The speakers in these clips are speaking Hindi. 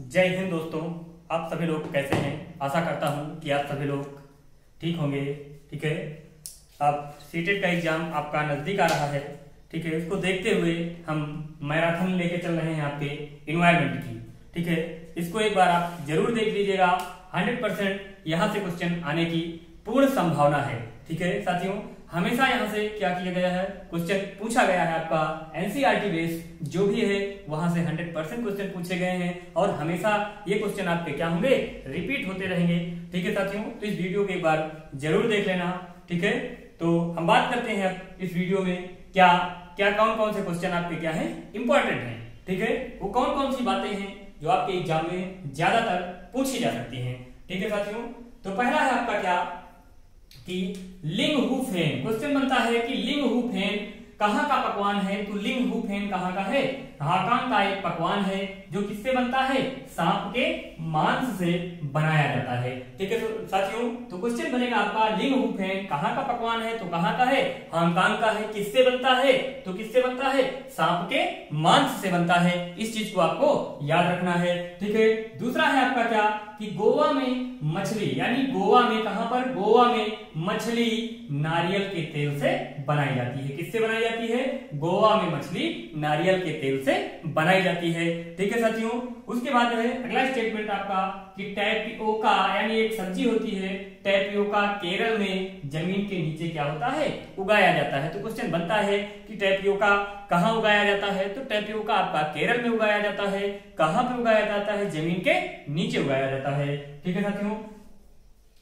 जय हिंद दोस्तों। आप सभी लोग कैसे हैं? आशा करता हूं कि आप सभी लोग ठीक होंगे। ठीक है, अब सीटेट का एग्जाम आपका नजदीक आ रहा है। ठीक है, इसको देखते हुए हम मैराथन लेके चल रहे हैं आपके इन्वायरमेंट की। ठीक है, इसको एक बार आप जरूर देख लीजिएगा। 100% यहाँ से क्वेश्चन आने की पूर्ण संभावना है। ठीक है साथियों, हमेशा यहाँ से क्या किया गया है, क्वेश्चन पूछा गया है आपका एनसीईआरटी बेस जो भी है वहां से 100% क्वेश्चन पूछे गए हैं और हमेशा ये क्वेश्चन आपके क्या होंगे, रिपीट होते रहेंगे। ठीक है साथियों, तो इस वीडियो को एक बार जरूर देख लेना। ठीक है, तो हम बात करते हैं अब इस वीडियो में क्या क्या कौन कौन से क्वेश्चन आपके क्या है इंपॉर्टेंट है। ठीक है, वो कौन कौन सी बातें हैं जो आपके एग्जाम में ज्यादातर पूछी जा सकती हैं। ठीक है साथियों, तो पहला है आपका क्या कि लिंग हु फेन। क्वेश्चन बनता है कि लिंग हु फेन कहाँ का पकवान है। तो लिंग हु फेन कहाँ का है? हाकान का एक पकवान है जो किससे बनता है? सांप के मांस से बनाया जाता है। ठीक है साथियों, तो क्वेश्चन बनेगा आपका लिंग हु फेन कहाँ का पकवान है? तो कहाँ का है? हांगकांग का है। किससे बनता है? तो किससे बनता है? सांप के मांस से बनता है। इस चीज को आपको याद रखना है। ठीक है, दूसरा है आपका क्या कि गोवा में मछली, यानी गोवा में कहां पर? गोवा में मछली नारियल के तेल से बनाई जाती है। किससे बनाई जाती है? गोवा में मछली नारियल के तेल से बनाई जाती है। ठीक है साथियों, उसके बाद है अगला स्टेटमेंट आपका कि टैपियोका यानी एक सब्जी होती है। टैपियोका केरल में जमीन के नीचे क्या होता है? उगाया जाता है। तो क्वेश्चन बनता है कि टैपियोका कहाँ उगाया जाता है? तो टैपियोका आपका केरल में उगाया जाता है। कहाँ पे उगाया जाता है? जमीन के नीचे उगाया जाता है। ठीक है साथियों,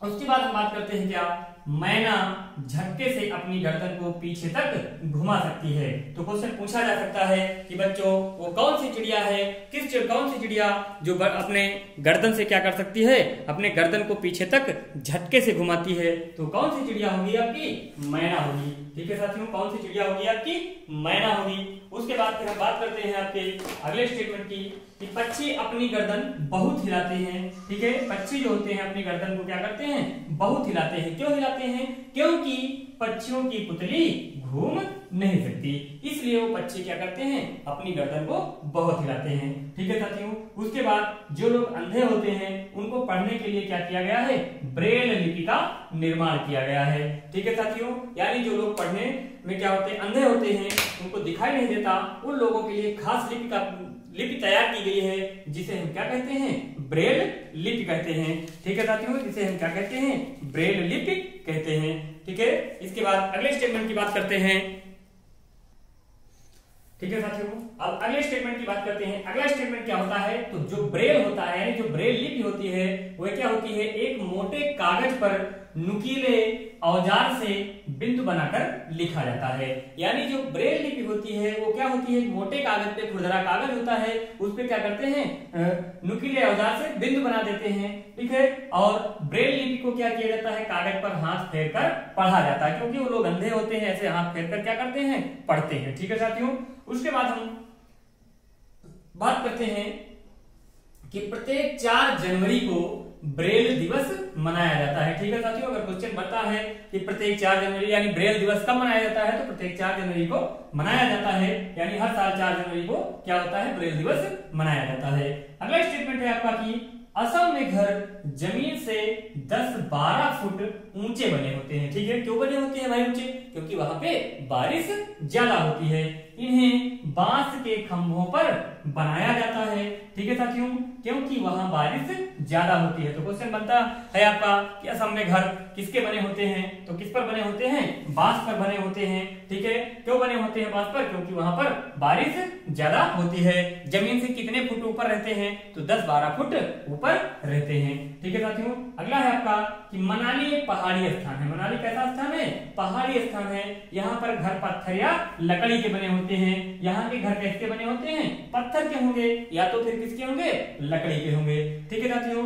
उसके बाद हम बात करते हैं क्या, मैना झटके से अपनी गर्दन को पीछे तक घुमा सकती है। तो क्वेश्चन पूछा जा सकता है कि बच्चों वो कौन सी चिड़िया है, कौन सी चिड़िया जो अपने गर्दन से क्या कर सकती है, अपने गर्दन को पीछे तक झटके से घुमाती है। तो कौन सी चिड़िया होगी आपकी? मैना होगी। ठीक है साथियों, कौन सी चिड़िया होगी आपकी? मैना होगी। उसके बाद फिर हम बात करते हैं आपके अगले स्टेटमेंट की कि पक्षी अपनी गर्दन बहुत हिलाते हैं। ठीक है, पक्षी जो होते हैं अपनी गर्दन को क्या करते हैं? बहुत हिलाते हैं। क्यों हिलाते हैं? क्योंकि पक्षियों की पुतली घूम नहीं सकती, इसलिए वो पक्षी क्या करते हैं? अपनी गर्दन को बहुत हिलाते हैं। ठीक है साथियों, उसके बाद जो लोग अंधे होते हैं उनको पढ़ने के लिए क्या किया गया है? ब्रेल लिपि का निर्माण किया गया है। ठीक है साथियों, यानी जो लोग पढ़ने में क्या होते हैं, अंधे होते हैं, उनको दिखाई नहीं देता, उन लोगों के लिए खास लिपि तैयार की गई है जिसे हम क्या कहते हैं? ब्रेल लिपि कहते हैं। ठीक है साथियों, जिसे हम क्या कहते हैं? ब्रेल लिपि कहते हैं। ठीक है, इसके बाद अगले स्टेटमेंट की बात करते हैं। ठीक है साथियों, अब अगले स्टेटमेंट की बात करते हैं। अगला स्टेटमेंट क्या होता है? तो जो ब्रेल होता है यानी जो ब्रेल लिपि होती है वह क्या होती है? एक मोटे कागज पर नुकीले औजार से बिंदु बनाकर लिखा जाता है। यानी जो ब्रेल लिपि होती है वो क्या होती है? मोटे कागज पे, खुरदरा कागज होता है, उस पे क्या करते हैं? नुकीले औजार से बिंदु बना देते हैं। ठीक है, और ब्रेल लिपि को क्या किया जाता है? कागज पर हाथ फेर कर पढ़ा जाता है, क्योंकि वो लोग अंधे होते हैं, ऐसे हाथ फेर कर क्या करते हैं? पढ़ते हैं। ठीक है साथियों, उसके बाद हम बात करते हैं कि प्रत्येक 4 जनवरी को ब्रेल दिवस मनाया जाता है। ठीक है साथियों, अगर क्वेश्चन बनता है कि प्रत्येक 4 जनवरी यानी ब्रेल दिवस कब मनाया जाता है, तो प्रत्येक 4 जनवरी को मनाया जाता है। यानी हर साल 4 जनवरी को क्या होता है? ब्रेल दिवस मनाया जाता है। अगला स्टेटमेंट है आपका कि असम में घर जमीन से 10-12 फुट ऊंचे बने होते हैं। ठीक है, क्यों बने होते हैं भाई ऊंचे? क्योंकि वहां पे बारिश ज्यादा होती है। इन्हें बांस के खंभों पर बनाया जाता है। ठीक है साथियों, क्योंकि वहां बारिश ज्यादा होती है। तो क्वेश्चन बनता है आपका कि असम में घर किसके बने होते हैं? तो किस पर बने होते हैं? बांस पर बने होते हैं। ठीक है, क्यों बने होते हैं बांस पर? क्योंकि वहां पर बारिश ज्यादा होती है। जमीन से कितने फुट ऊपर रहते हैं? तो 10-12 फुट ऊपर रहते हैं। ठीक है साथियों, अगला है आपका कि मनाली एक पहाड़ी स्थान है। मनाली कैसा स्थान है? पहाड़ी स्थान है। यहाँ पर घर पत्थर या लकड़ी के बने होते हैं। यहाँ के घर किसके बने होते हैं? पत्थर के होंगे या तो फिर किसके होंगे? लकड़ी के होंगे। ठीक है साथियों,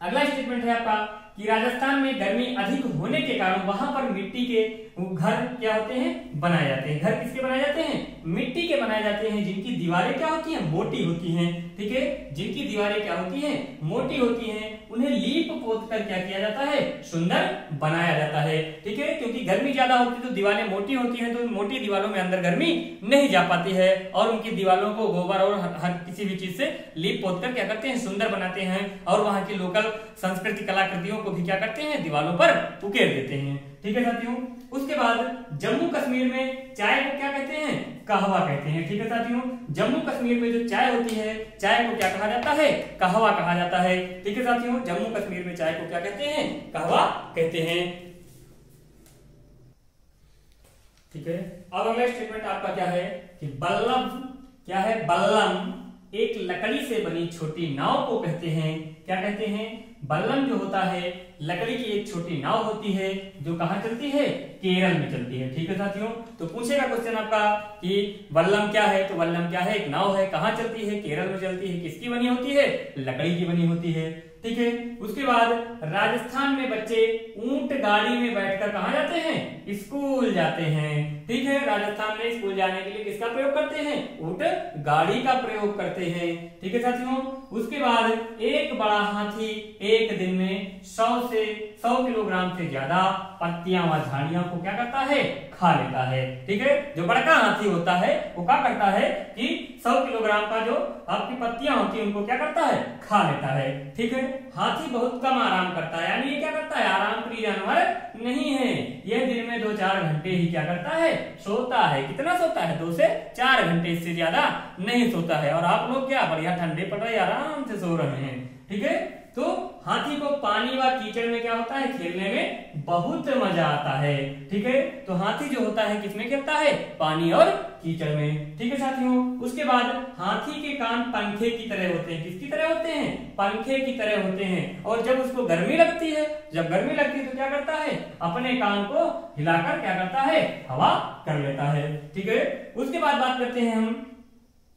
अगला स्टेटमेंट है आपका कि राजस्थान में गर्मी अधिक होने के कारण वहां पर मिट्टी के वो घर क्या होते हैं, बनाए जाते हैं। घर किसके बनाए जाते हैं, मिट्टी के बनाए जाते हैं, जिनकी दीवारें क्या होती हैं, मोटी होती हैं। ठीक है, जिनकी दीवारें क्या होती हैं, मोटी होती हैं, उन्हें लीप पोत कर क्या किया जाता है, सुंदर बनाया जाता है। ठीक है, क्योंकि गर्मी ज्यादा होती है तो दीवारें मोटी होती हैं, तो मोटी दीवारों में अंदर गर्मी नहीं जा पाती है, और उनकी दीवारों को गोबर और हर किसी भी चीज से लीप पोत कर क्या करते हैं, सुंदर बनाते हैं, और वहां की लोकल संस्कृति कलाकृतियों को भी क्या करते हैं, दीवारों पर उकेर देते हैं। ठीक है साथियों, उसके बाद जम्मू कश्मीर में चाय को क्या कहते हैं, कहवा कहते हैं। ठीक है साथियों, जम्मू कश्मीर में जो चाय होती है, चाय को क्या कहा जाता है, कहवा कहा जाता है। ठीक है साथियों, जम्मू कश्मीर में चाय को क्या कहते हैं, कहवा कहते हैं। ठीक है, अब अगला स्टेटमेंट आपका क्या है कि बल्लम क्या है, बल्लम एक लकड़ी से बनी छोटी नाव को कहते हैं। क्या कहते हैं, बल्लम जो होता है लकड़ी की एक छोटी नाव होती है, जो कहां चलती है, केरल में चलती है। ठीक है साथियों, तो पूछेगा क्वेश्चन आपका कि बल्लम क्या है, तो बल्लम क्या है, एक नाव है, कहां चलती है, केरल में चलती है, किसकी बनी होती है, लकड़ी की बनी होती है। ठीक है, उसके बाद राजस्थान में बच्चे ऊंट गाड़ी में बैठकर कहां जाते हैं, स्कूल जाते हैं। ठीक है, राजस्थान में स्कूल जाने के लिए किसका प्रयोग करते हैं, ऊंट गाड़ी का प्रयोग करते हैं। ठीक है साथियों, उसके बाद एक बड़ा हाथी एक दिन में 100 किलोग्राम से ज्यादा पत्तियां व झाड़ियां को क्या करता है, खा लेता है। ठीक है, जो बड़का हाथी होता है वो क्या करता है कि 100 किलोग्राम का जो आपकी पत्तियां होती है उनको क्या करता है, खा लेता है। ठीक है, हाथी बहुत कम आराम करता है, यानी ये क्या करता है, आराम प्रिय जानवर नहीं है। यह दिन में 2-4 घंटे ही क्या करता है, सोता है। कितना सोता है, 2 से 4 घंटे, इससे ज्यादा नहीं सोता है। और आप लोग क्या बढ़िया ठंडे पड़ रहे आराम से सो रहे हैं। ठीक है, तो हाथी को पानी व कीचड़ में क्या होता है, खेलने में बहुत मजा आता है। ठीक है, तो हाथी जो होता है किसमें खेलता है, पानी और कीचड़ में। ठीक है साथियों, उसके बाद हाथी के कान पंखे की तरह होते हैं। किसकी तरह होते हैं, पंखे की तरह होते हैं। और जब उसको गर्मी लगती है, जब गर्मी लगती है तो क्या करता है, अपने कान को हिलाकर क्या करता है, हवा कर लेता है। ठीक है, उसके बाद बात करते हैं हम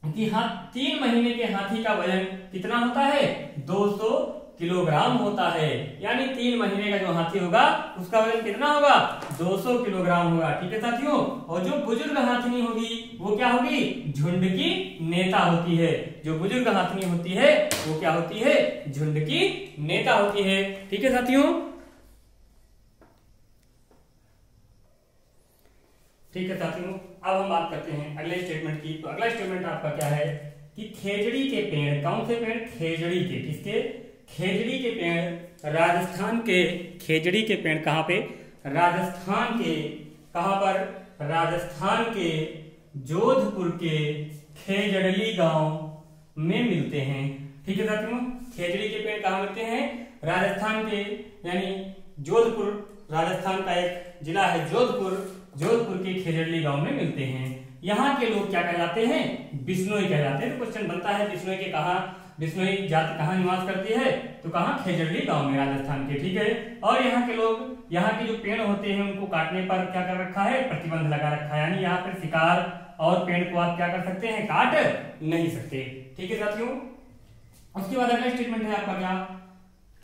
कि हाँ 3 महीने के हाथी का वजन कितना होता है, 200 किलोग्राम होता है। यानी 3 महीने का जो हाथी होगा उसका वजन कितना होगा, 200 किलोग्राम होगा। ठीक है साथियों, और जो बुजुर्ग हाथनी होगी वो क्या होगी, झुंड की नेता होती है। जो बुजुर्ग हाथनी होती है वो क्या होती है, झुंड की नेता होती है। ठीक है साथियों, ठीक है साथियों, अब हम बात करते हैं अगले स्टेटमेंट की। तो अगला स्टेटमेंट आपका क्या है कि खेजड़ी के पेड़, कौन से पेड़, खेजड़ी के, किसके, खेजड़ी के पेड़ राजस्थान के, खेजड़ी के पेड़ कहां पे, राजस्थान के, कहां पर, राजस्थान के जोधपुर के खेजड़ली गांव में मिलते हैं। ठीक है साथियों, खेजड़ी के पेड़ कहां मिलते हैं, राजस्थान के, यानी जोधपुर, राजस्थान का एक जिला है जोधपुर, जोधपुर के खेजड़ली गांव में मिलते हैं। यहाँ के लोग क्या कहलाते हैं, बिश्नोई कहलाते हैं। तो क्वेश्चन बनता है बिश्नोई के कहा, बिश्नोई जाति कहाँ निवास करती है, तो कहाँ, खेजड़ली गांव में, राजस्थान के। ठीक है, और यहाँ के लोग, यहाँ के जो पेड़ होते हैं उनको काटने पर क्या कर रखा है, प्रतिबंध लगा रखा है। यानी यहाँ पर शिकार और पेड़ को आप क्या कर सकते हैं, काट नहीं सकते। ठीक है साथियों, उसके बाद अगला स्टेटमेंट है आपका क्या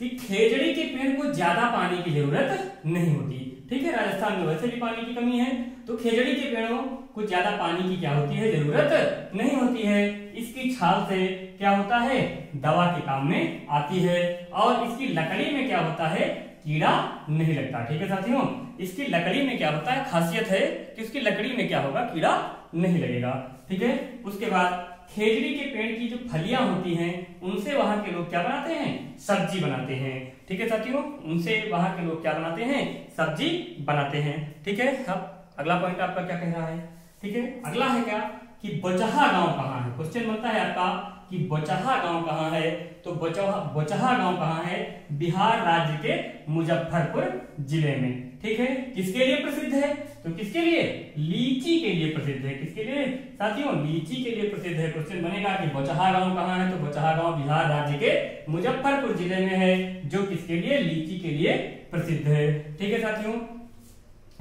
कि खेजड़ी के पेड़ को ज्यादा पानी की जरूरत नहीं होती। ठीक है, राजस्थान में वैसे भी पानी की कमी है, तो खेजड़ी के पेड़ों को ज्यादा पानी की क्या होती है, जरूरत नहीं होती है। इसकी छाल से क्या होता है, दवा के काम में आती है। और इसकी लकड़ी में क्या होता है, कीड़ा नहीं लगता। ठीक है साथियों, इसकी लकड़ी में क्या होता है, खासियत है कि उसकी लकड़ी में क्या होगा, कीड़ा नहीं लगेगा। ठीक है, उसके बाद खेजड़ी के पेड़ की जो फलियां होती हैं उनसे वहां के लोग क्या बनाते हैं, सब्जी बनाते हैं। ठीक है साथियों, उनसे वहां के लोग क्या बनाते हैं, सब्जी बनाते हैं। ठीक है, अब अगला पॉइंट आपका क्या कह रहा है। ठीक है, अगला है क्या कि बोचहा गांव कहाँ है। क्वेश्चन बनता है आपका कि बोचहा गांव कहाँ है, तो बोचहा गांव कहाँ है, बिहार राज्य के मुजफ्फरपुर जिले में। ठीक है, किसके लिए प्रसिद्ध है, तो किसके लिए, लीची के लिए प्रसिद्ध है। किसके लिए साथियों, लीची के लिए प्रसिद्ध है। क्वेश्चन बनेगा कि बोचहा गांव कहाँ है, तो बोचहा गांव बिहार राज्य के मुजफ्फरपुर जिले में है, जो किसके लिए, लीची के लिए प्रसिद्ध है। ठीक है साथियों,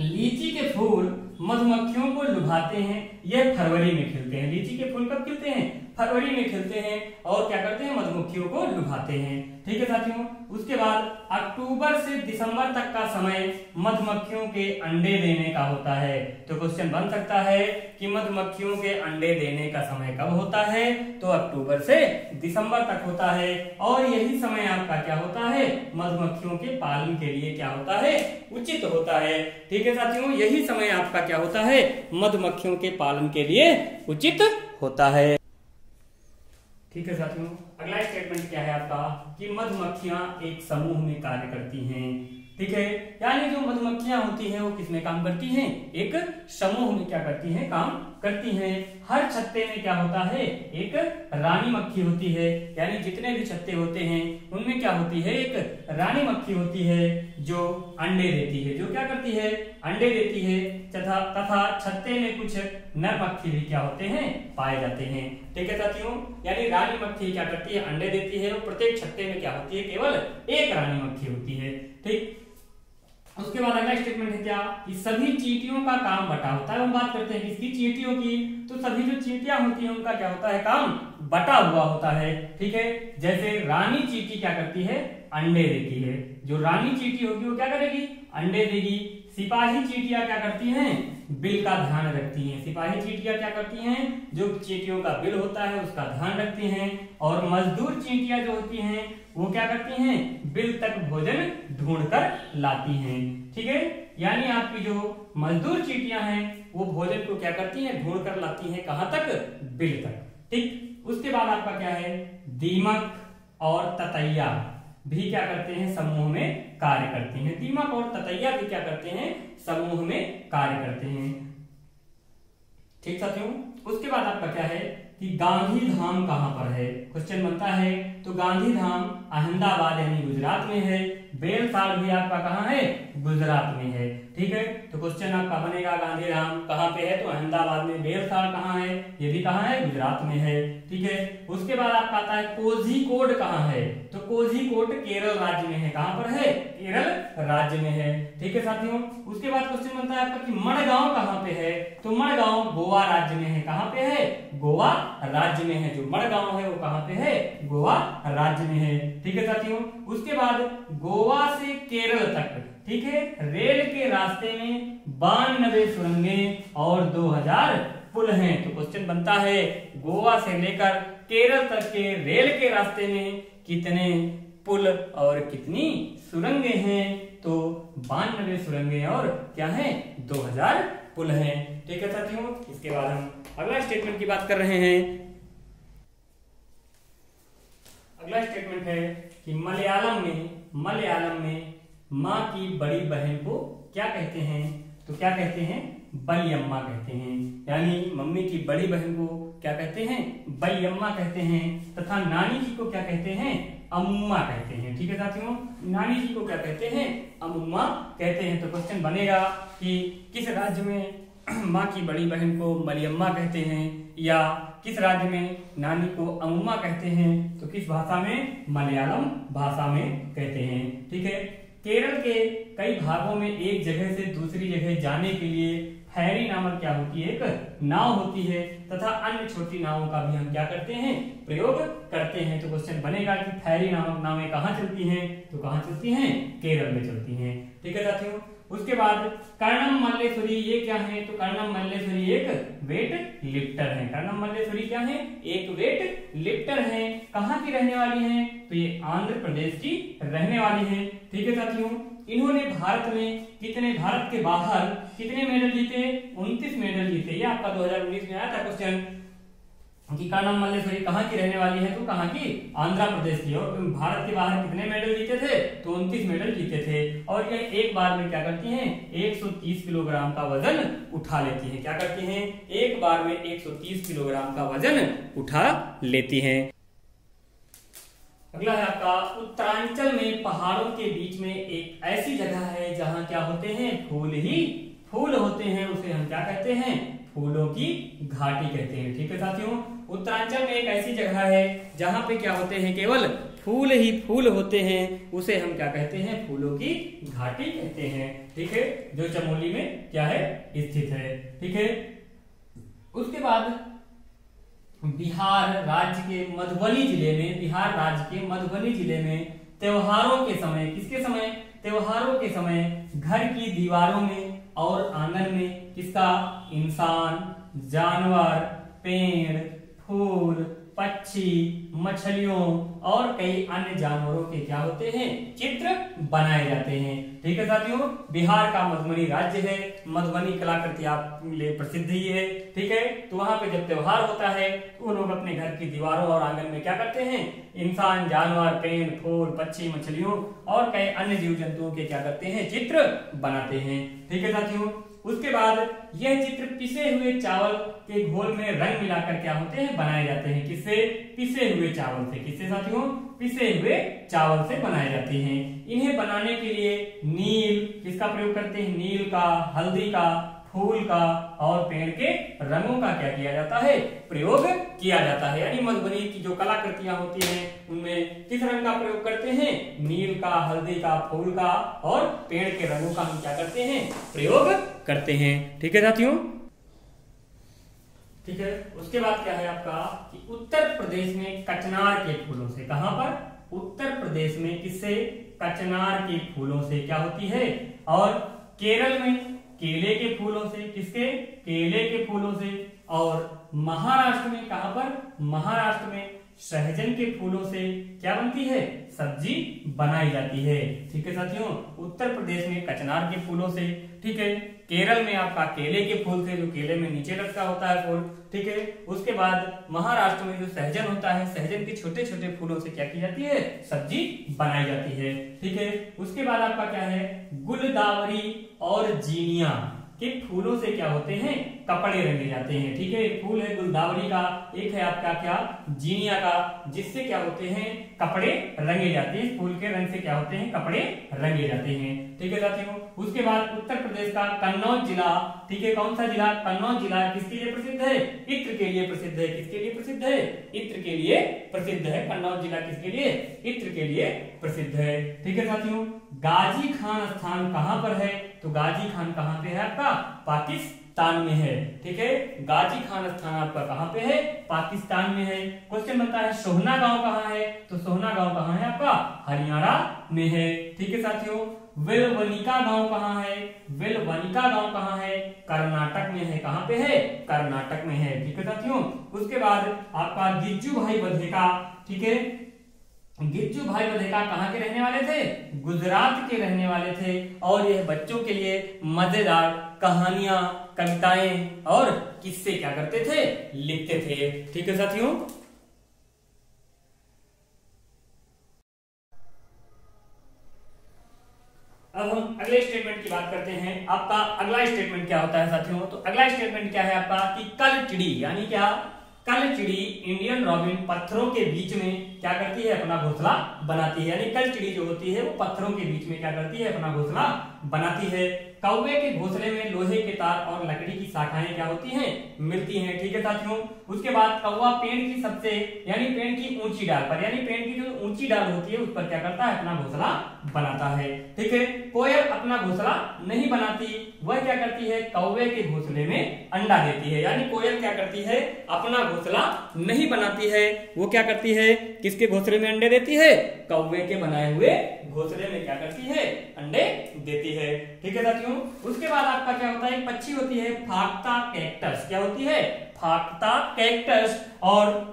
लीची के फूल मधुमक्खियों को लुभाते हैं, ये फरवरी में खिलते हैं। लीची के फूल कब खिलते हैं? फरवरी में खिलते हैं और क्या करते हैं? मधुमक्खियों को लुभाते हैं। ठीक है साथियों, उसके बाद अक्टूबर से दिसंबर तक का समय मधुमक्खियों के अंडे देने का होता है। तो क्वेश्चन बन सकता है कि मधुमक्खियों के अंडे देने का समय कब होता है? तो अक्टूबर से दिसंबर तक होता है और यही समय आपका क्या होता है? मधुमक्खियों के पालन के लिए क्या होता है? उचित होता है। ठीक है साथियों, यही समय आपका क्या होता है? मधुमक्खियों के पालन के लिए उचित होता है। ठीक है साथियों, अगला स्टेटमेंट क्या है आपका कि मधुमक्खियां एक समूह में कार्य करती हैं। ठीक है, यानी जो मधुमक्खियां होती हैं वो किसमें काम करती हैं? एक समूह में क्या करती हैं? काम करती हैं। हर छत्ते में क्या होता है? एक रानी मक्खी होती है, यानी जितने भी छत्ते होते हैं उनमें क्या होती है? एक रानी मक्खी होती है जो अंडे देती है। जो क्या करती है? अंडे देती है। तथा छत्ते में कुछ नर मक्खी भी क्या होते हैं? पाए जाते हैं। ठीक है साथियों, यानी रानी मक्खी क्या करती है? अंडे देती है और प्रत्येक छत्ते में क्या होती है? केवल एक रानी मक्खी होती है। ठीक, उसके बाद अगला स्टेटमेंट है क्या कि सभी चींटियों का काम बटा होता है। हम बात करते हैं किसकी? चींटियों की। तो सभी जो चींटियां होती हैं उनका क्या होता है? काम बटा हुआ होता है। ठीक है, जैसे रानी चींटी क्या करती है? अंडे देती है। जो रानी चींटी होगी वो क्या करेगी? अंडे देगी। सिपाही चींटियां क्या करती हैं? बिल का ध्यान रखती हैं। सिपाही चींटियां क्या करती हैं? जो चींटियों का बिल होता है उसका ध्यान रखती हैं। और मजदूर चींटियां जो होती हैं वो क्या करती हैं? बिल तक भोजन ढूंढ कर लाती हैं। ठीक है, यानी आपकी जो मजदूर चींटियां हैं वो भोजन को क्या करती हैं? ढूंढ कर लाती हैं। कहां तक? बिल तक। ठीक, उसके बाद आपका क्या है? दीमक और ततैया भी क्या करते हैं? समूह में कार्य करते हैं। दीमक और ततैया भी क्या करते हैं? समूह में कार्य करते हैं। ठीक साथियों, उसके बाद आपका क्या है कि गांधी धाम कहां पर है? क्वेश्चन बनता है। तो गांधी धाम अहमदाबाद यानी गुजरात में है। बेलसाड़ भी आपका कहां है? गुजरात में है। ठीक है, तो क्वेश्चन आपका बनेगा गांधी धाम कहां पे है? तो अहमदाबाद में। बेलसाड़ कहां है? ये भी कहां है? गुजरात में है। ठीक है, उसके बाद आपका आता है कोझिकोड कहां है? तो कोझिकोड केरल राज्य में है। कहां पर है? केरल राज्य में है। ठीक है साथियों, उसके बाद क्वेश्चन बनता है आपका कि मडगांव कहां पे है? तो मडगांव गोवा राज्य में है। कहां पे है? गोवा राज्य में है। जो मडगांव है वो कहां पे है? गोवा राज्य में है। ठीक है साथियों, उसके बाद गोवा से केरल तक, ठीक है, रेल के रास्ते में 92 सुरंगें और 2000 पुल हैं। तो क्वेश्चन बनता है गोवा से लेकर केरल तक के रेल के रास्ते में कितने पुल और कितनी सुरंगें हैं? तो 92 सुरंगें और क्या है? 2000 पुल हैं। ठीक है साथियों, इसके बाद हम अगला स्टेटमेंट की बात कर रहे हैं। अगला स्टेटमेंट है कि मलयालम में माँ की बड़ी बहन को क्या कहते हैं? तो क्या कहते हैं? बलियम्मा कहते हैं। यानी मम्मी की बड़ी बहन को क्या कहते हैं? बलियम्मा कहते हैं। तथा नानी जी को क्या कहते हैं? अमुम्मा कहते हैं। ठीक है साथियों, नानी जी को क्या कहते हैं? अमुम्मा कहते हैं। तो क्वेश्चन बनेगा कि किस राज्य में माँ की बड़ी बहन को मलियम्मा कहते हैं या किस राज्य में नानी को अमुम्मा कहते हैं? तो किस भाषा में? मलयालम भाषा में कहते हैं। ठीक है, केरल के कई भागों में एक जगह से दूसरी जगह जाने के लिए फेरी नामक क्या होती है? एक नाव होती है। तथा अन्य छोटी नावों का भी हम क्या करते हैं? प्रयोग करते हैं। तो क्वेश्चन बनेगा कि फेरी नामक नावें कहाँ चलती हैं? तो कहाँ चलती हैं? केरल में चलती हैं। ठीक है साथियों, उसके बाद कर्णम मल्लेश्वरी ये क्या है? तो कर्णम मल्लेश्वरी एक वेट लिफ्टर है। कर्णम मल्लेश्वरी क्या है? एक वेट लिफ्टर है। कहाँ की रहने वाली है? तो ये आंध्र प्रदेश की रहने वाली है। ठीक है साथियों, इन्होंने भारत के बाहर कितने मेडल जीते? 29 मेडल जीते। ये आपका 2019 में आया था क्वेश्चन कि कर्णम मल्लेश्वरी कहाँ की रहने वाली है? तो कहाँ की? आंध्र प्रदेश की। और भारत के बाहर कितने मेडल जीते थे? तो 29 मेडल जीते थे। और ये एक बार में क्या करती हैं? 130 किलोग्राम का वजन उठा लेती हैं। क्या करती हैं? एक बार में 130 किलोग्राम का वजन उठा लेती हैं। अगला है आपका उत्तरांचल में पहाड़ों के बीच में एक ऐसी जगह है जहां क्या होते हैं? फूल ही फूल होते हैं। उसे हम क्या कहते हैं? फूलों की घाटी कहते हैं। ठीक है साथियों, उत्तरांचल में एक ऐसी जगह है जहां पे क्या होते हैं? केवल फूल ही फूल होते हैं। उसे हम क्या कहते हैं? फूलों की घाटी कहते हैं। ठीक है, जो चमोली में क्या है? स्थित है। ठीक है, उसके बाद बिहार राज्य के मधुबनी जिले में त्योहारों के समय, किसके समय, त्योहारों के समय घर की दीवारों में और आंगन में किसका, इंसान, जानवर, पेड़, फूल, पक्षी, मछलियों और कई अन्य जानवरों के क्या होते हैं, चित्र बनाए जाते हैं। ठीक है साथियों, बिहार का मधुबनी राज्य है, मधुबनी कलाकृति आपके लिए प्रसिद्ध ही है। ठीक है, तो वहां पे जब त्योहार होता है तो वो लोग अपने घर की दीवारों और आंगन में क्या करते हैं, इंसान, जानवर, पेड़, फूल, पक्षी, मछलियों और कई अन्य जीव जंतुओं के क्या करते हैं, चित्र बनाते हैं। ठीक है साथियों, उसके बाद यह चित्र पिसे हुए चावल के घोल में रंग मिलाकर क्या होते हैं, बनाए जाते हैं। किससे, पिसे हुए चावल से। किससे साथियों, पिसे हुए चावल से बनाए जाते हैं। इन्हें बनाने के लिए नील किसका प्रयोग करते हैं, नील का, हल्दी का, फूल का और पेड़ के रंगों का क्या किया जाता है, प्रयोग किया जाता है। यानी मधुबनी की जो कलाकृतियां होती हैं उनमें किस रंग का प्रयोग करते हैं, नील का, हल्दी का, फूल का और पेड़ के रंगों का हम क्या करते हैं, प्रयोग करते हैं। ठीक है साथियों, ठीक है। उसके बाद क्या है आपका कि उत्तर प्रदेश में कचनार के फूलों से, कहां पर, उत्तर प्रदेश में किससे, कचनार के फूलों से क्या होती है, और केरल में केले के फूलों से, किसके, केले के फूलों से, और महाराष्ट्र में कहां पर, महाराष्ट्र में सहजन के फूलों से क्या बनती है, सब्जी बनाई जाती है। ठीक है साथियों, उत्तर प्रदेश में कचनार के फूलों से, ठीक है, केरल में आपका केले के फूल से, जो केले में नीचे लटका होता है फूल। ठीक है, उसके बाद महाराष्ट्र में जो सहजन होता है, सहजन के छोटे छोटे फूलों से क्या की जाती है, सब्जी बनाई जाती है। ठीक है, उसके बाद आपका क्या है, गुलदावरी और जीनिया के फूलों से क्या होते हैं, कपड़े रंगे जाते हैं। ठीक है, एक फूल है गुलदावरी का, एक है आपका क्या, जीनिया का, जिससे क्या होते हैं, कपड़े रंगे जाते हैं। फूल के रंग से क्या होते हैं, कपड़े रंगे जाते हैं। ठीक है साथियों, उसके बाद उत्तर प्रदेश का कन्नौज जिला, ठीक है, कौन सा जिला, कन्नौज जिला किसके लिए प्रसिद्ध है, इत्र के लिए प्रसिद्ध है। किसके लिए प्रसिद्ध है, इत्र के लिए प्रसिद्ध है। कन्नौज जिला किसके लिए, इत्र के लिए प्रसिद्ध है। ठीक है साथियों, गाजी खान स्थान कहां पर है, तो गाजी खान कहां पे है आपका, पाकिस्तान में है। ठीक है, गाजी खान स्थान आपका कहां पे है, पाकिस्तान में है। क्वेश्चन बनता है सोहना गांव कहां है, तो सोहना गांव कहां है आपका, हरियाणा में है। ठीक है साथियों, वेलवनिका गांव कहां है, वेलवनिका गांव कहां है, कर्नाटक में है। कहां पे है, कर्नाटक में है। ठीक है साथियों, उसके बाद आपका गिज्जू भाई बधेका, ठीक है, गिज्जू भाई बधेका कहां के रहने वाले थे, गुजरात के रहने वाले थे, और यह बच्चों के लिए मजेदार कहानियां, कविताएं और किस्से क्या करते थे, लिखते थे। ठीक है साथियों, अब हम अगले स्टेटमेंट की बात करते हैं। आपका अगला स्टेटमेंट क्या होता है साथियों, तो अगला स्टेटमेंट क्या है आपका कि कल चिड़ी, यानी क्या, कल चिड़ी इंडियन रॉबिन पत्थरों के बीच में क्या करती है, अपना घोंसला बनाती है। यानी कल चिड़ी जो होती है वो पत्थरों के बीच में क्या करती है, अपना घोंसला बनाती है। कौवे के घोंसले में लोहे के तार और लकड़ी की शाखाएं क्या होती हैं, मिलती हैं। ठीक है साथियों, उसके बाद कौवा पेड़ की सबसे, यानी पेड़ की ऊंची डाल पर, यानी पेड़ की जो ऊंची डाल होती है उस पर क्या करता है, अपना घोंसला बनाता है। ठीक है, कोयल अपना घोंसला नहीं बनाती, वह क्या करती है, कौवे के घोंसले में अंडा देती है। यानी कोयल क्या करती है, अपना घोंसला नहीं बनाती है, वो क्या करती है, किसके घोंसले में अंडे देती है, कौवे के बनाए हुए घोंसले में क्या करती है, अंडे देती है। ठीक है साथियों, उसके बाद आपका क्या होता है, एक पक्षी होती है फाक्ता कैक्टस, क्या होती है, फाक्ता कैक्टस, और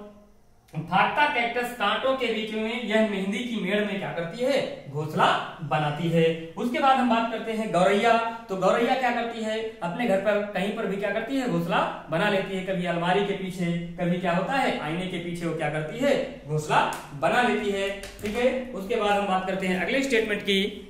फाक्ता कैक्टस कांटों के बीच में यह मेहंदी की मेड़ में क्या करती है, घोंसला बनाती है। उसके बाद हम बात करते हैं गौरैया, तो गौरैया क्या करती है, अपने घर पर कहीं पर भी क्या करती है, घोंसला बना लेती है। कभी अलमारी के पीछे, कभी क्या होता है, आईने के पीछे वो क्या करती है, घोंसला बना लेती है। ठीक है, उसके बाद हम बात करते हैं अगले स्टेटमेंट की।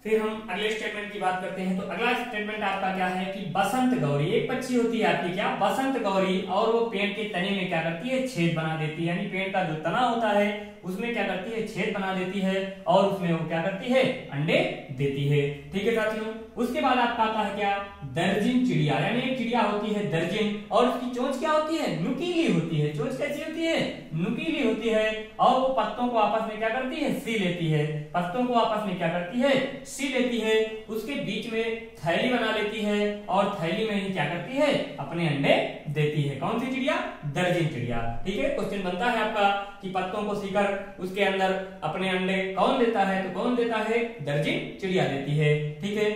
फिर हम अगले स्टेटमेंट की बात करते हैं। तो अगला स्टेटमेंट आपका क्या है कि बसंत गौरी, एक पक्षी होती है आपकी क्या, बसंत गौरी, और वो पेड़ के तने में क्या करती है, छेद बना देती है। यानी पेड़ का जो तना होता है उसमें क्या करती है, छेद बना देती है, और उसमें वो क्या करती है, अंडे देती है। ठीक है साथियों, उसके बाद आपका आता है क्या, दर्जन चिड़िया, यानी एक चिड़िया होती है दर्जन और उसकी चोंच क्या होती है, नुकीली होती है। चोंच कैसी होती है, नुकीली होती है और वो पत्तों को आपस में क्या करती है, सी लेती है। पत्तों को आपस में क्या करती है, सी लेती है। उसके बीच में थैली बना लेती है और थैली में ही क्या करती है, अपने अंडे देती है। कौन सी चिड़िया, दर्जन चिड़िया। ठीक है, क्वेश्चन बनता है आपका कि पत्तों को सीकर उसके अंदर अपने अंडे कौन देता है, तो कौन देता है, दर्जन चिड़िया देती है। ठीक है,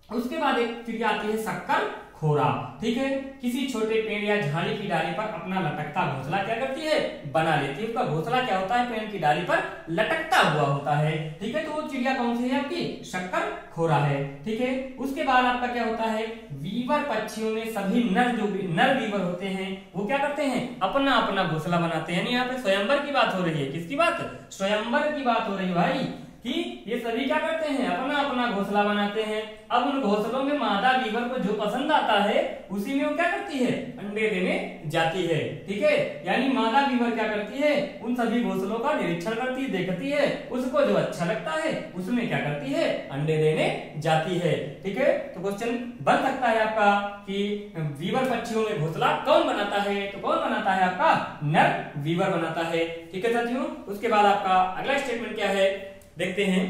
उसके बाद एक चिड़िया आती है शक्कर खोरा। ठीक है, किसी छोटे पेड़ या झाड़ी की डाली पर अपना लटकता घोंसला क्या करती है, बना लेती है। उसका घोंसला क्या होता है, पेड़ की डाली पर लटकता हुआ होता है। ठीक है, तो वो चिड़िया कौन सी है आपकी, शक्कर खोरा है। ठीक है, उसके बाद आपका क्या होता है, वीवर पक्षियों में सभी नर वीवर होते हैं वो क्या करते हैं, अपना अपना घोंसला बनाते हैं। यानी यहाँ पे स्वयंवर की बात हो रही है। किसकी बात, स्वयंवर की बात हो रही है भाई, कि ये सभी क्या करते हैं, अपना अपना घोंसला बनाते हैं। अब उन घोंसलों में मादा वीवर को जो पसंद आता है उसी में वो क्या करती है, अंडे देने जाती है। ठीक है, यानी मादा वीवर क्या करती है, उन सभी घोंसलों का निरीक्षण करती है, देखती है, उसको जो अच्छा लगता है उसमें क्या करती है, अंडे देने जाती है। ठीक है, तो क्वेश्चन बन सकता है आपका कि वीवर पक्षियों में घोंसला कौन बनाता है, तो कौन बनाता है, आपका नर वीवर बनाता है। ठीक है साथियों, उसके बाद आपका अगला स्टेटमेंट क्या है देखते हैं।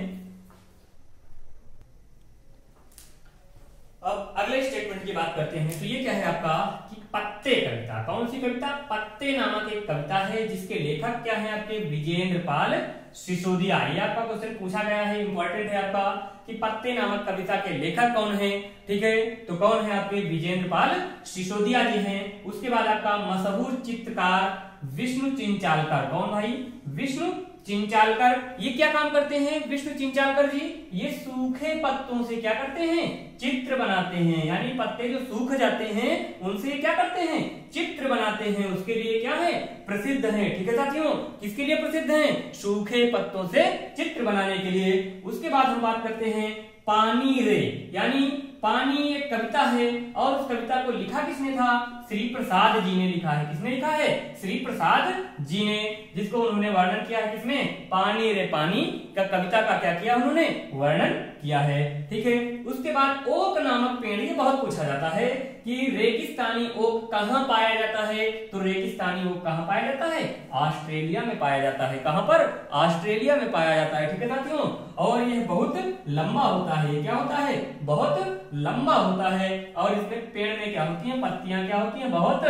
अब अगले स्टेटमेंट की बात करते हैं। तो ये क्या है आपका कि पत्ते कविता। कौन सी कविता, पत्ते नामक एक कविता है जिसके लेखक क्या है आपके, विजेंद्र पाल सिसोदिया। ये आपका क्वेश्चन पूछा गया है, इंपॉर्टेंट है आपका कि पत्ते नामक कविता के लेखक कौन है। ठीक है, तो कौन है आपके, विजेंद्र पाल सिसोदिया जी हैं। उसके बाद आपका मशहूर चित्रकार विष्णु चिंचालकर। कौन भाई, विष्णु चिंचालकर। ये क्या काम करते हैं विष्णु चिंचालकर जी, ये सूखे पत्तों से क्या करते हैं, चित्र बनाते हैं। यानी पत्ते जो सूख जाते हैं उनसे क्या करते हैं, चित्र बनाते हैं। उसके लिए क्या है, प्रसिद्ध है। ठीक है साथियों, किसके लिए प्रसिद्ध है, सूखे पत्तों से चित्र बनाने के लिए। उसके बाद हम बात करते हैं पानी रे, यानी पानी एक कविता है और उस कविता को लिखा किसने था, श्री प्रसाद जी ने लिखा है। किसने लिखा है, श्री प्रसाद जी ने, जिसको उन्होंने वर्णन किया है किसमें, पानी रे पानी का कविता का क्या किया उन्होंने, वर्णन किया है। ठीक है, उसके बाद ओक नामक पेड़, ये बहुत पूछा जाता है कि रेगिस्तानी ओक कहाँ पाया जाता है, तो रेगिस्तानी ओक कहाँ पाया जाता है, ऑस्ट्रेलिया में पाया जाता है। कहाँ पर, ऑस्ट्रेलिया में पाया जाता है। ठीक है साथियों, और यह बहुत लंबा होता है। क्या होता है, बहुत लंबा होता है। और इसमें पेड़ में क्या होती हैं, पत्तियां क्या होती हैं, बहुत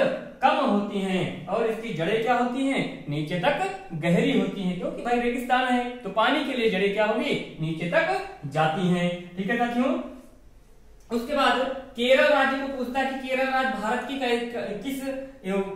कम होती हैं। और इसकी जड़ें क्या होती हैं, नीचे तक गहरी होती हैं, क्योंकि भाई रेगिस्तान है तो पानी के लिए जड़ें क्या होगी, नीचे तक जाती हैं। ठीक है साथियों, उसके बाद केरल राज्य को पूछता है कि केरल राज्य भारत की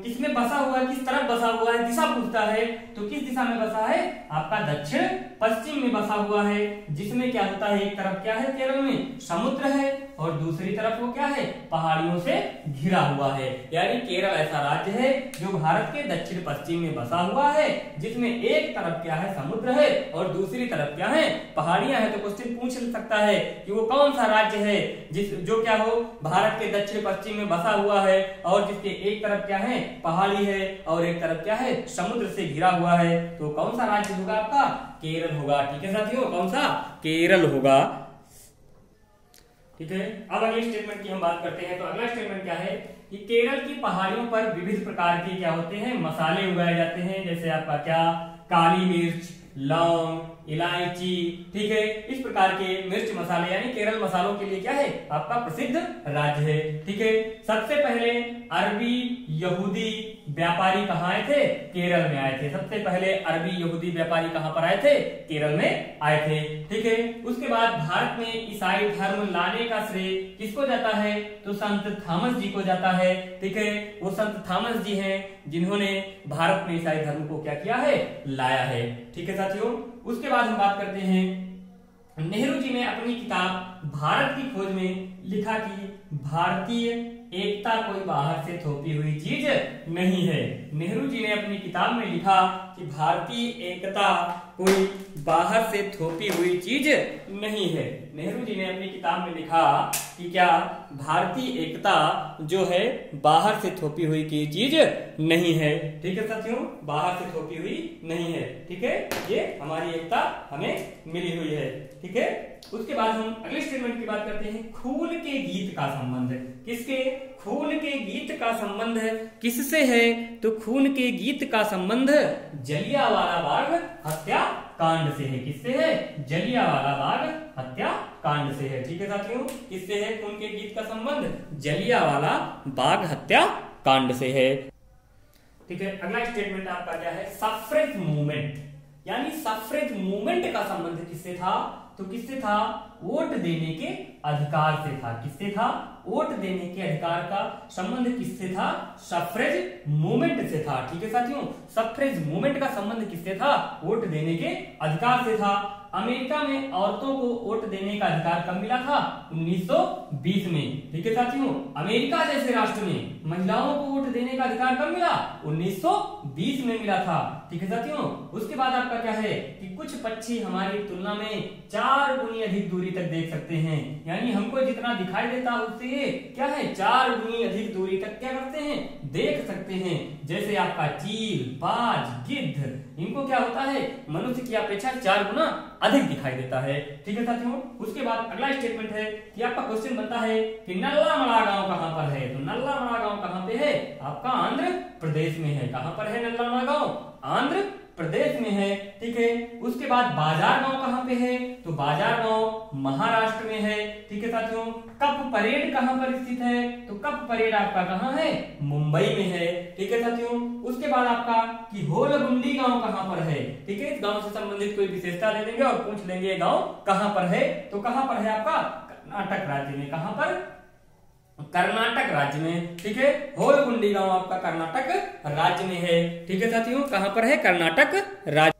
किस में बसा हुआ है, किस तरफ बसा हुआ है, दिशा पूछता है। तो किस दिशा में बसा है, आपका दक्षिण पश्चिम में बसा हुआ है। जिसमें क्या होता है, एक तरफ क्या है केरल में, समुद्र है और दूसरी तरफ वो क्या है, पहाड़ियों से घिरा हुआ है। यानी केरल ऐसा राज्य है जो भारत के दक्षिण पश्चिम में बसा हुआ है, जिसमें एक तरफ क्या है, समुद्र है और दूसरी तरफ क्या है, पहाड़ियां हैं। तो क्वेश्चन पूछ सकता है कि वो कौन सा राज्य है जो क्या हो, भारत के दक्षिण पश्चिम में बसा हुआ है और जिसके एक तरफ क्या है, पहाड़ी है और एक तरफ क्या है, समुद्र से घिरा हुआ है। तो कौन सा राज्य होगा आपका, केरल होगा। ठीक है साथियों, कौन सा, केरल होगा। ठीक है, अब अगले स्टेटमेंट की हम बात करते हैं। तो अगला स्टेटमेंट क्या है कि केरल की पहाड़ियों पर विविध प्रकार के क्या होते हैं, मसाले उगाए जाते हैं। जैसे आपका क्या, काली मिर्च, लौंग, इलायची। ठीक है, इस प्रकार के मिर्च मसाले, यानी केरल मसालों के लिए क्या है, आपका प्रसिद्ध राज्य है। ठीक है, सबसे पहले अरबी यहूदी व्यापारी कहाँ आए थे, केरल में आए थे। सबसे पहले अरबी यहूदी व्यापारी कहाँ पर आए थे, केरल में आए थे। ठीक है, उसके बाद भारत में ईसाई धर्म लाने का श्रेय किसको जाता है, तो संत थॉमस जी को जाता है। ठीक है, वो संत थॉमस जी हैं जिन्होंने भारत में ईसाई धर्म को क्या किया है, लाया है। ठीक है साथियों, उसके बाद हम बात करते हैं, नेहरू जी ने अपनी किताब भारत की खोज में लिखा कि भारतीय एकता कोई बाहर से थोपी हुई चीज नहीं है। नेहरू जी ने अपनी किताब में लिखा कि भारतीय एकता कोई बाहर से थोपी हुई चीज नहीं है। नेहरू जी ने अपनी किताब में लिखा कि क्या भारतीय एकता जो है बाहर से थोपी हुई की चीज नहीं है। ठीक है साथियों, बाहर से थोपी हुई नहीं है। ठीक है, ये हमारी एकता हमें मिली हुई है। ठीक है, उसके बाद हम अगले स्टेटमेंट की बात करते हैं। खून के गीत का संबंध किसके? खून के गीत का संबंध किससे है? तो खून के गीत का संबंध जलियांवाला बाग हत्याकांड से है। किससे है? जलियांवाला बाग हत्याकांड से है। ठीक है साथियों, किससे है खून के गीत का संबंध? जलियांवाला बाग हत्याकांड से है। ठीक है, अगला स्टेटमेंट आपका क्या है? सफ्रेज मूवमेंट, यानी सफ्रेज मूवमेंट का संबंध किससे था? तो किससे था? वोट देने के अधिकार से था। किससे था? वोट देने के अधिकार का संबंध किससे था? सफ्रेज मूवमेंट से था। ठीक है साथियों, सफ्रेज मूवमेंट का संबंध किससे था? वोट देने के अधिकार से था। अमेरिका में औरतों को वोट देने का अधिकार कब मिला था? 1920 में। ठीक है साथियों, अमेरिका जैसे राष्ट्र में महिलाओं को वोट देने का अधिकार कब मिला? 1920 में मिला था। ठीक है साथियों, उसके बाद आपका क्या है कि कुछ पक्षी हमारी तुलना में 4 गुनी अधिक दूरी तक देख सकते हैं, यानी हमको जितना दिखाई देता है उससे ये क्या है? 4 गुनी अधिक दूरी तक क्या करते हैं? देख सकते हैं। जैसे आपका चील, बाज, गिद्ध, इनको क्या होता है? मनुष्य की अपेक्षा 4 गुना अधिक दिखाई देता है। ठीक है साथियों, उसके बाद अगला स्टेटमेंट है कि आपका क्वेश्चन बनता है कि नल्लामला गांव कहां पर है? तो नल्लामला गांव कहां पे है? आपका आंध्र प्रदेश में है। कहां पर है नल्लामला गांव? आंध्र प्रदेश में है। ठीक है, उसके बाद बाजार गांव कहां पे है? तो बाजार गांव महाराष्ट्र में है। ठीक है साथियों, कप परेड कहां पर स्थित है? तो कप परेड आपका कहां है? मुंबई में है। ठीक है साथियों, उसके बाद आपका कि होलगुंडी गांव कहां पर है? ठीक है, इस गांव से संबंधित कोई विशेषता ले लेंगे और पूछ लेंगे गांव कहां पर है। तो कहां पर है आपका? कर्नाटक राज्य में। कहां पर? कर्नाटक राज्य में। ठीक है, होलगुंडी गांव आपका कर्नाटक राज्य में है। ठीक है साथियों, कहां पर है? कर्नाटक राज्य।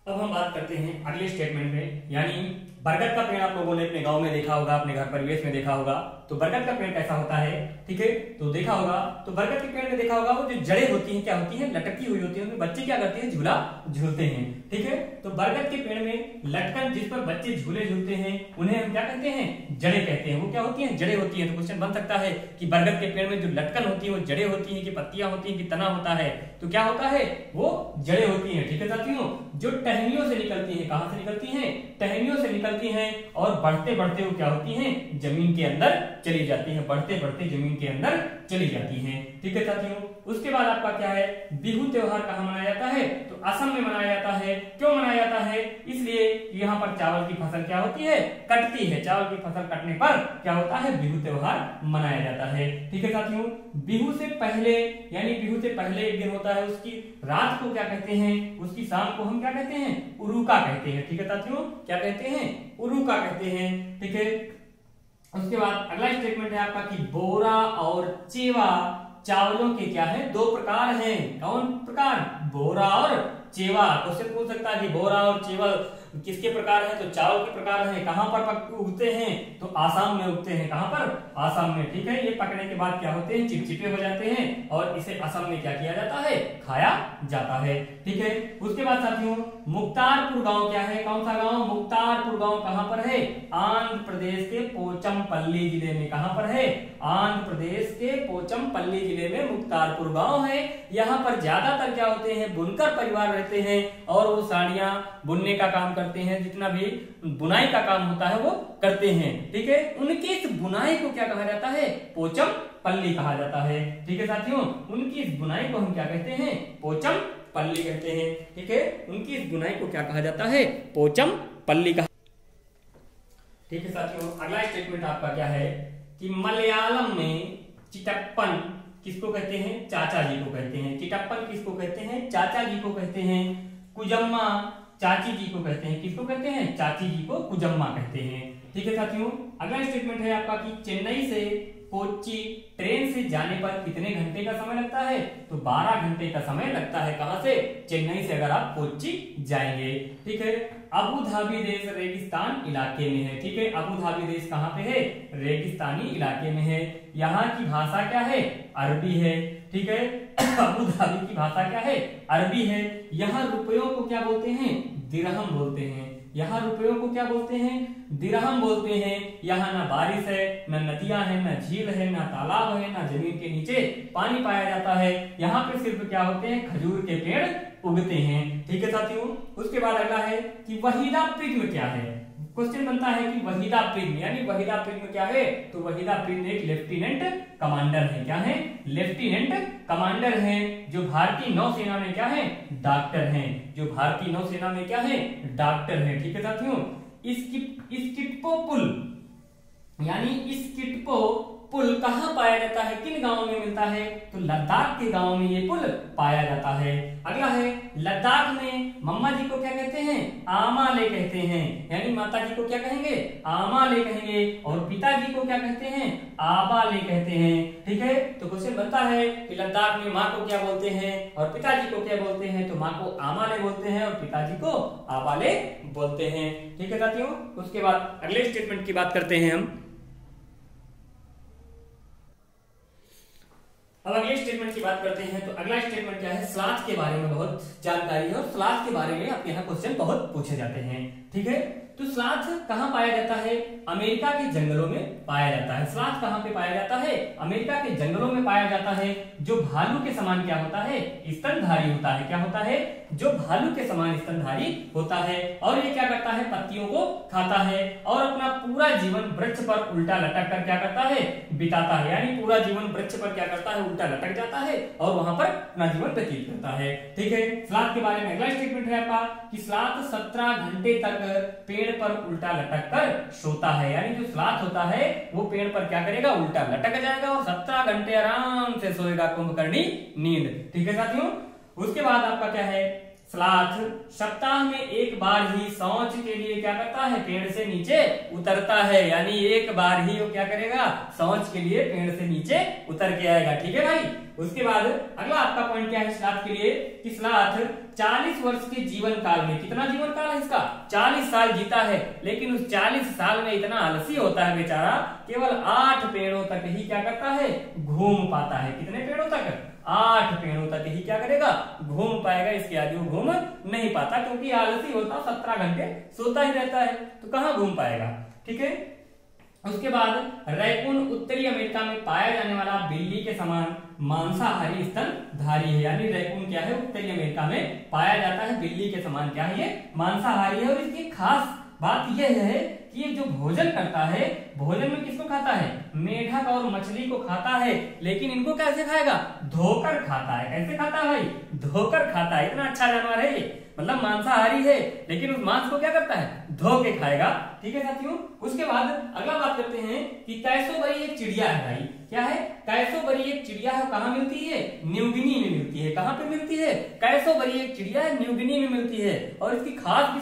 अब हम बात करते हैं अगले स्टेटमेंट में, यानी बरगद का पेड़ आप लोगों ने अपने गांव में देखा होगा, अपने घर परिवेश में देखा होगा। तो बरगद का पेड़ कैसा होता है? ठीक है, तो देखा होगा, तो बरगद के पेड़ में देखा होगा वो जो जड़ें होती हैं क्या होती हैं? लटकी हुई होती है, उसमें बच्चे क्या करते हैं? झूला झूलते हैं। ठीक है, तो बरगद के पेड़ में लटकन जिस पर बच्चे झूले झूलते हैं उन्हें हम क्या कहते हैं? जड़ें कहते हैं। वो क्या होती हैं? जड़ें होती हैं। तो क्वेश्चन बन सकता है कि बरगद के पेड़ में जो लटकन होती है वो जड़ें होती है कि पत्तियां होती है कि तना होता है? तो क्या होता है? वो जड़ें होती है। ठीक है साथियों, जो टहनियों से निकलती है। कहां से निकलती हैं? टहनियों से निकलती हैं और बढ़ते बढ़ते वो क्या होती हैं? जमीन के अंदर चली जाती हैं। बढ़ते बढ़ते जमीन के अंदर चली जाती हैं। ठीक है साथियों, उसके बाद आपका क्या है? बिहू त्योहार कहां मनाया जाता है? तो असम में मनाया जाता है। क्यों मनाया जाता है? इसलिए यहाँ पर चावल की फसल क्या होती है? कटती है। चावल की फसल कटने पर क्या होता है? बिहू त्योहार मनाया जाता है। ठीक है साथियों, बिहू से पहले, यानी बिहू से पहले एक दिन होता है, उसकी रात को क्या कहते हैं? उसकी शाम को हम क्या कहते हैं? उरुका कहते हैं। ठीक है साथियों, क्या कहते हैं? उरुका कहते हैं। ठीक है, उसके बाद अगला स्टेटमेंट है आपका कि बोरा और चेवा चावलों के क्या है? 2 प्रकार हैं। कौन प्रकार? बोरा और चेवा। क्वेश्चन पूछ सकता है कि बोरा और चेवा किसके प्रकार है? तो चावल के प्रकार है। कहां पर उगते हैं? तो आसाम में उगते हैं। कहां पर? आसाम में। ठीक है, ये पकने के बाद क्या होते हैं? चिपचिपे हो जाते हैं और इसे असम में क्या किया जाता है? खाया जाता है। ठीक है, उसके बाद साथियों मुक्तारपुर गांव क्या है? कौन सा गांव? मुक्तारपुर गांव कहां पर है? आंध्र प्रदेश के पोचमपल्ली जिले में। कहां पर है? आंध्र प्रदेश के पोचमपल्ली जिले में मुक्तारपुर गांव है। यहाँ पर ज्यादातर क्या होते हैं? बुनकर परिवार रहते हैं और वो साड़ियां बुनने का काम करते हैं, जितना भी बुनाई का काम होता है वो करते हैं। ठीक है, उनके इस बुनाई को क्या कहा जाता है? पोचमपल्ली कहा जाता है। ठीक है साथियों, उनकी इस बुनाई को हम क्या कहते हैं? पोचमपल्ली कहते हैं। ठीक है, उनकी इस बुनाई को क्या कहा जाता है? पोचमपल्ली कहा। ठीक है साथियों, अगला स्टेटमेंट आपका क्या है कि मलयालम में चिटप्पन किसको कहते हैं? चाचा जी को कहते हैं। चिटप्पन किसको कहते हैं? चाचा जी को कहते हैं। कुजम्मा चाची जी को कहते हैं। किसको कहते हैं? चाची जी को कुजम्मा कहते हैं। ठीक है साथियों, अगला स्टेटमेंट है आपका कि चेन्नई से कोच्चि ट्रेन से जाने पर कितने घंटे का समय लगता है? तो 12 घंटे का समय लगता है। कहां से? चेन्नई से अगर आप कोच्चि जाएंगे। ठीक है, अबू धाबी देश रेगिस्तान इलाके में है। ठीक है, अबू धाबी देश कहां पे है? रेगिस्तानी इलाके में है। यहाँ की भाषा क्या है? अरबी है। ठीक है, अबू धाबी की भाषा क्या है, अरबी है। यहाँ रुपयों को क्या बोलते हैं, दिरहम बोलते हैं। यहाँ रुपयों को क्या बोलते हैं, दिरहम बोलते हैं। यहाँ ना बारिश है, ना नदियां हैं, ना झील है, ना तालाब है, ना जमीन के नीचे पानी पाया जाता है। यहाँ पे सिर्फ क्या होते हैं, खजूर के पेड़ उगते हैं। ठीक है साथियों, उसके बाद अगला है कि वहीदा प्रिज्म क्या है। क्वेश्चन बनता है कि वहीदा प्रिज्म, यानी वहीदा प्रिज्म क्या है, तो वहीदा प्रिज्म एक लेफ्टिनेंट कमांडर है। क्या है, लेफ्टिनेंट कमांडर है, जो भारतीय नौसेना में क्या है, डॉक्टर हैं। जो भारतीय नौसेना में क्या है, डॉक्टर हैं। ठीक है साथियों, स्किट्पो पुल, यानी स्किट्पो पुल कहाँ पाया जाता है, किन गांवों में मिलता है, तो लद्दाख के गांव में ये पुल पाया जाता है। अगला है, लद्दाख में मम्मा जी को क्या कहते हैं, आमाले कहते हैं, यानी माता जी को क्या कहेंगे, आमाले कहेंगे, और पिताजी को क्या कहते हैं, आबाले कहते हैं। ठीक है, तो क्वेश्चन बनता है कि लद्दाख में माँ को क्या बोलते हैं और पिताजी को क्या बोलते हैं, तो माँ को आमाले बोलते हैं और पिताजी को आबाले बोलते हैं। ठीक है साथियों, उसके बाद अगले स्टेटमेंट की बात करते हैं हम। अब अगले स्टेटमेंट की बात करते हैं, तो अगला स्टेटमेंट क्या है, स्लॉथ के बारे में बहुत जानकारी है और स्लॉथ के बारे में आपके यहाँ क्वेश्चन बहुत पूछे जाते हैं। ठीक है, तो स्लॉथ कहाँ पाया जाता है, अमेरिका के जंगलों में पाया जाता है। स्लॉथ कहाँ पे पाया जाता है, अमेरिका के जंगलों में पाया जाता है। जो भालू के समान क्या होता है, स्तनधारी होता है। क्या होता है, जो भालू के समान स्तनधारी होता है, और ये क्या करता है, पत्तियों को खाता है और अपना पूरा जीवन वृक्ष पर उल्टा लटक कर क्या करता है, बिताता है। यानी पूरा जीवन वृक्ष पर क्या करता है, उल्टा लटक जाता है और वहां पर अपना जीवन व्यतीत करता है। ठीक है, स्लॉथ के बारे में अगला स्टेटमेंट है आपका कि स्लॉथ 17 घंटे तक पेड़ पर उल्टा लटक कर सोता है। यानी जो स्लॉथ होता है वो पेड़ पर क्या करेगा, उल्टा लटक जाएगा और 17 घंटे आराम से सोएगा, कुंभकर्णी नींद। ठीक है साथियों, उसके बाद आपका क्या है, स्लॉथ सप्ताह में एक बार ही शौच के लिए क्या करता है, पेड़ से नीचे उतरता है। यानी एक बार ही वो क्या करेगा, शौच के लिए पेड़ से नीचे उतर के आएगा। ठीक है भाई, उसके बाद अगला आपका पॉइंट क्या है स्लॉथ के लिए कि स्लॉथ 40 वर्ष के जीवन काल में, कितना जीवन काल है इसका, 40 साल जीता है। लेकिन उस 40 साल में इतना आलसी होता है बेचारा, केवल 8 पेड़ों तक ही क्या करता है, घूम पाता है। कितने पेड़ों तक, 8 पेड़ों तक ही क्या करेगा, घूम पाएगा। इसके आगे वो घूम नहीं पाता क्योंकि आलसी होता, 17 घंटे सोता ही रहता है, तो कहां घूम पाएगा। ठीक है, उसके बाद रैकून उत्तरी अमेरिका में पाया जाने वाला बिल्ली के समान मांसाहारी स्तनधारी है। यानी रैकून क्या है, उत्तरी अमेरिका में पाया जाता है, बिल्ली के समान क्या है, ये मांसाहारी है। और इसकी खास बात यह है कि ये जो भोजन करता है, भोजन में किसको खाता है, मेढक और मछली को खाता है। लेकिन इनको कैसे खाएगा, धोकर खाता है। कैसे खाता है भाई, धोकर खाता है। इतना अच्छा जानवर है ये, मतलब मांसाहारी है लेकिन उस मांस को क्या करता है, धो के खाएगा। ठीक है साथियों, उसके बाद अगला बात करते हैं कि कैसोबरी एक चिड़िया है भाई। क्या है, कैसोबरी एक चिड़िया है, कहाँ मिलती है, न्यूगिनी में मिलती है। कहाँ पे मिलती है, कैसोबरी एक चिड़िया है, न्यूगिनी में मिलती है। और इसकी खास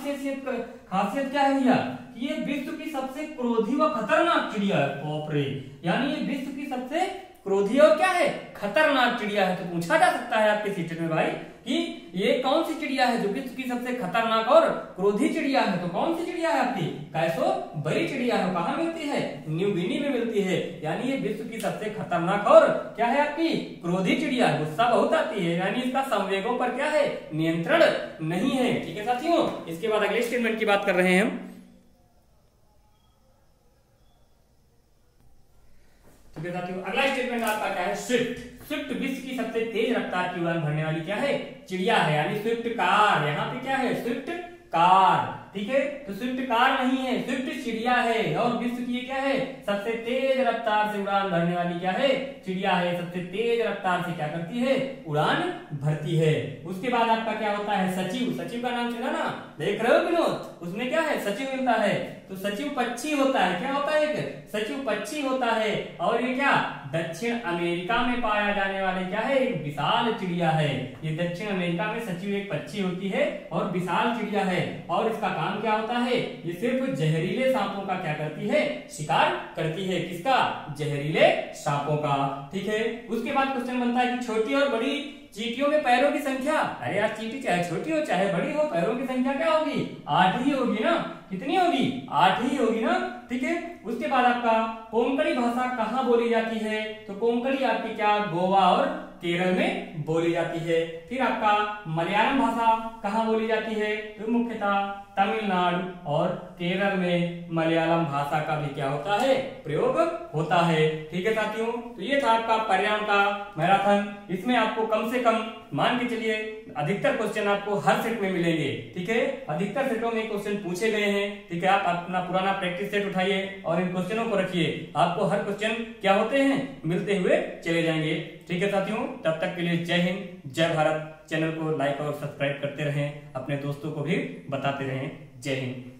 खासियत क्या है भैया, ये विश्व की सबसे क्रोधी व खतरनाक चिड़िया है। बाप रे, यानी ये विश्व की सबसे क्रोधी और क्या है, खतरनाक चिड़िया है। तो पूछा जा सकता है आपके सीट में भाई कि ये कौन सी चिड़िया है जो विश्व की सबसे खतरनाक और क्रोधी चिड़िया है, तो कौन सी चिड़िया है आपकी, कैसोबरी चिड़िया है। कहाँ मिलती है, न्यू गिनी में मिलती है। यानी ये विश्व की सबसे खतरनाक और क्या है आपकी, क्रोधी चिड़िया है। गुस्सा बहुत आती है, यानी इसका संवेगों पर क्या है, नियंत्रण नहीं है। ठीक है साथियों, इसके बाद अगले स्टेटमेंट की बात कर रहे हैं हम। ठीक है साथियों, अगला स्टेटमेंट आपका क्या है, स्विफ्ट। स्विफ्ट विश्व की सबसे तेज रफ्तार की उड़ान भरने वाली क्या है, चिड़िया है। यानी स्विफ्ट कार, यहाँ पे क्या है, स्विफ्ट कार। ठीक है, तो स्विफ्ट कार नहीं है, स्विफ्ट चिड़िया है। और विश्व की क्या है, सबसे तेज रफ्तार से उड़ान भरने वाली क्या है, चिड़िया है। सबसे तेज रफ्तार से क्या करती है, उड़ान भरती है। उसके बाद आपका क्या होता है, सचिव। सचिव का नाम सुना ना, देख रहे हो विनोद, उसमें क्या है, सचिव मिलता है। तो सचिव पक्षी होता है। क्या होता है, एक सचिव पक्षी होता है। और ये क्या, दक्षिण अमेरिका में पाया जाने वाले क्या है, एक विशाल चिड़िया है। ये दक्षिण अमेरिका में सचिव एक पक्षी होती है और विशाल चिड़िया है। और इसका काम क्या होता है, ये सिर्फ जहरीले सांपों का क्या करती है, शिकार करती है। किसका, जहरीले सांपों का। ठीक है, उसके बाद क्वेश्चन बनता है कि छोटी और बड़ी चींटियों में पैरों की संख्या। अरे यार, चींटी चाहे छोटी हो चाहे बड़ी हो, पैरों की संख्या क्या होगी, 8 ही होगी ना। कितनी होगी? 8 ही होगी ना, ठीक है। उसके बाद आपका कोंकणी भाषा कहाँ बोली जाती है? तो कोंकणी आपकी क्या गोवा और केरल में बोली जाती है। फिर आपका मलयालम भाषा कहाँ बोली जाती है? तो मुख्यतः तमिलनाडु और केरल में मलयालम भाषा का भी क्या होता है? प्रयोग होता है। ठीक है साथियों, तो ये था आपका पर्यावरण का मैराथन। इसमें आपको कम से कम मान के चलिए अधिकतर क्वेश्चन आपको हर सेट में मिलेंगे। ठीक है, अधिकतर सेटों में क्वेश्चन पूछे गए हैं। ठीक है, आप अपना पुराना प्रैक्टिस सेट उठाइए और इन क्वेश्चनों को रखिए, आपको हर क्वेश्चन क्या होते हैं? मिलते हुए चले जाएंगे। ठीक है साथियों, तब तक के लिए जय हिंद, जय भारत। चैनल को लाइक और सब्सक्राइब करते रहें, अपने दोस्तों को भी बताते रहें। जय हिंद।